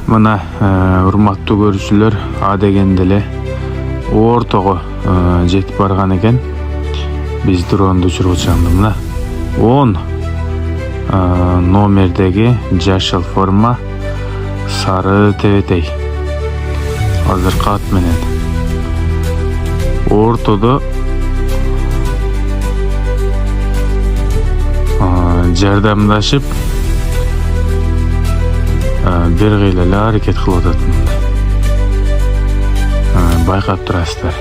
Mına urmattуу görүүчүлөр A дегенде эле ортого жетип барган экен. Биз дронду учуруп чыгынды. Мына 10 номердеги жашыл форма сары тебетей. Азыркы ат менен. Ортодо жардамдашып бир кыйла эле аракет кылып атат. Байкап турасыздар.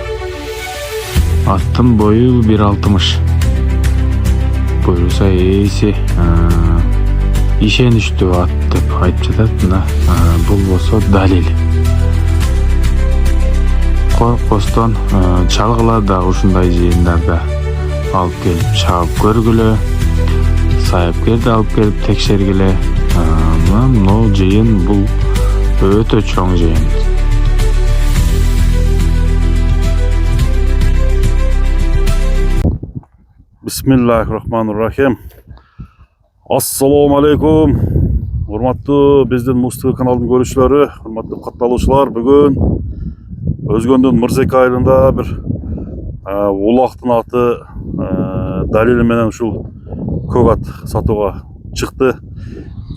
Аттын бою 1.60. Буюрса эси ишеничтүү ат деп айтып жатат. Мына бул болсо далил. Коркостон чалгыла дагы ушундай жыйындарда алып келип чабып көргүлө. Сайыпкерди алып келип текшергиле. Мына жыйын бул өтө чоң жыйын. Бисмиллахиррахманиррахим. Ассаламу алейкум. Урматтуу биздин Мустук каналдын көрүүчүлөрү, урматтуу катталуучулар, бүгүн Өзгөндүн Мырзеке айылында бир улактын аты далили менен ушул көк ат сатууга чыкты.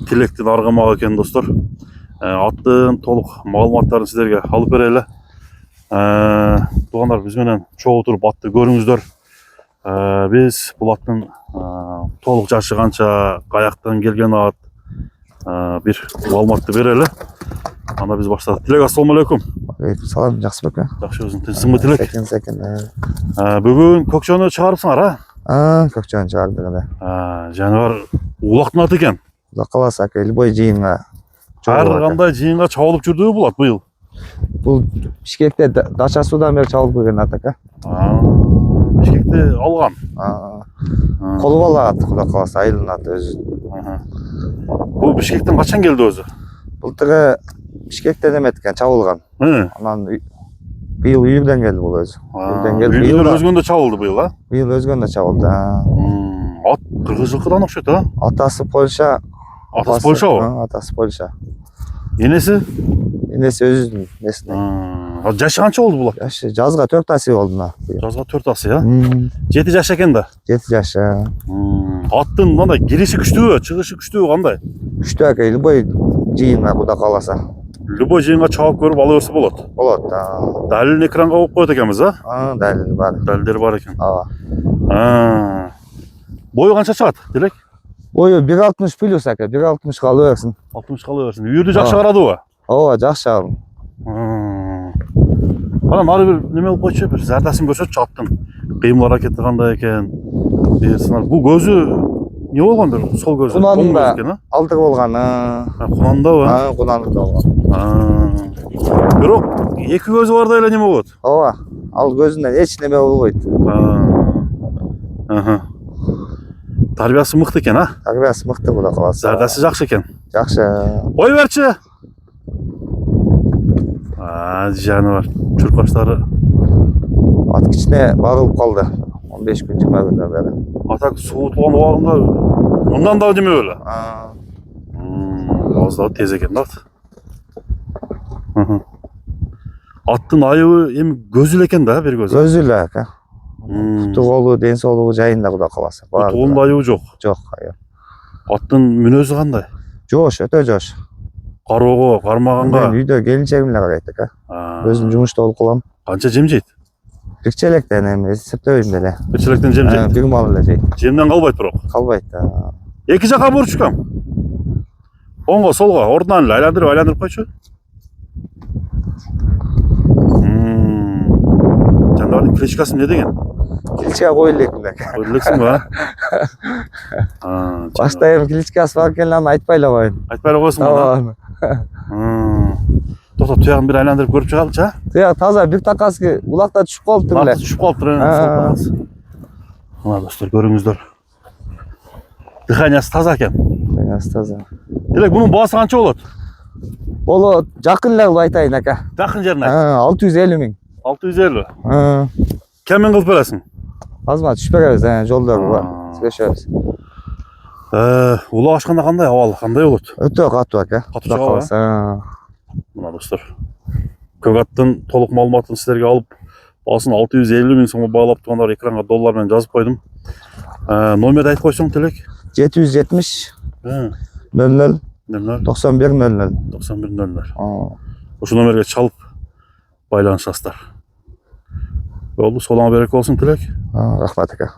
Тилектин аргамак экен достор. Аттын толук маалыматтарын сиздерге алып берели. Туугандар, биз менен чогуу туруп атты көрүңүздөр. Биз бул аттын толук жашы канча, каяктан келген ат, бир маалыматты берели. Анда биз баштадык. Тилек, ассаламу алейкум. Салам, жакшы бек. Жакшы, өзүң тынчсыңбы, Тилек? Секин. Бүгүн көкчөнү чыгарыпсыңар, Көкчөнү чыгардык эле. Жаныбар улактын аты экен. Кудай кааласа, любой жыйынга. Ар кандай жыйынга чабылып жүрдүбү бул ат быйыл? Бул Бишкекте дача суудан бери чабылып көргөн ат экен. Бишкекте алган. Колу бала ат, кудай кааласа, айылдын аты өзү. Бул Бишкектен качан келди өзү? Былтыры Бишкектен эмет экен, чабылган. Анан быйыл үйүрдөн келди бул өзү. Үйүрдөн Өзгөндө чабылды быйыл, Быйыл Өзгөндө чабылды. Ат кыргыз жылкыдан окшойт, Атасы Польша. Атасы Польшабы? Атасы Польша. Энеси? Энеси өзүнүн несине. Жашы канча болду бул ат? Жашы жазга 4 асы болду мына. Жазга 4 асы, 7 жаш экен да. 7 жаш. Аттын мындай кириши күчтүүбү, чыгышы күчтүүбү кандай? Күчтүү экен, любой жыйынга кудай кааласа. Любой жыйынга чабып көрүп ала берсе болот. Болот. Далилин экранга коюп коет экенбиз, Далил бар. Далилдер бар экен. Бою канча чыгат, Тилек? Бою 1.60 плюс экен, 1.60 кала берсин. 60 кала берсин. Үйүрдү жакшы карадыбы? Ооба, жакшы алым. Анан ары бир неме болуп койчу, бир зардасын көрсөтчү аттын. Кыймыл аракети кандай экен? Бул көзү не болгон бир сол көзү? Кунанда алдыр болгон. Кунандабы? Кунандыда болгон. Бирок эки көзү барда эле неме болот? Ооба, ал көзүнөн эч неме болбойт. Тарбиясы мыкты экен, Тарбиясы мыкты, кудай кааласа. Зардасы жакшы экен. Жакшы. Ой берчи. Жаныбар, чуркаштары. Ат кичине багылып калды. 15 күн 20 күндөн бери. Атак суутулган убагында мындан да неме беле? Аздагы тез экен да ат. Аттын айыбы эми көзү эле экен да, бир көзү. Көзү эле экен. Путу колу, ден соолугу жайында, кудай кааласа. Путунда айыбы жок. Жок. Аттын мүнөзү кандай? Жош, өтө жош. Кароого, кармаганга. Мен үйдө келинчегим эле карайт экен. Өзүм жумушта болуп калам. Канча жем жейт? Бир челектен эми эсептебейм деле. Бир челектен жем жейт. Бир мал эле жейт. Жемден калбайт бирок. Калбайт. Эки жака бурчкам. Оңго, солго, ордунан эле айландырып койчу. Жандардын кличкасы эмне деген? Кличка кой элекмин деп. Кой элексиңби, Башта эми кличкасы бар экен, аны айтпай эле коеюн. Айтпай эле койсуңбу? Токтоп, туягын бир айландырып көрүп чыгайлычы, Туяк таза, бир такасы улакта түшүп калыптыр эле. Түшүп калыптыр. Мына достор, көрүңүздөр. Дыханиясы таза экен. Дыханиясы таза. Тилек, бунун баасы канча болот? Болот, жакын эле кылып айтайын ака. Жакын жерин айт. 650 миң. 650. Кеммен кылып бересиң? Азма түшүп беребиз, жолдор бар. Сүйлөшөбүз. Улак ачканда кандай абал, кандай болот? Өтө катуу ака. Катуу чыгабы? Мына достор. Көк аттың толық маалыматын сіздерге алып, басын 650 000 сомға бағалап тұрғандар экранға доллармен жазып қойдым. Номерді айтып қойсаң, Тілек? 770 00 00 91 00. 91 00. Осы номерге çalып байланышасыздар. Oldu, solana береке olsun, Тілек. Рахмат ака.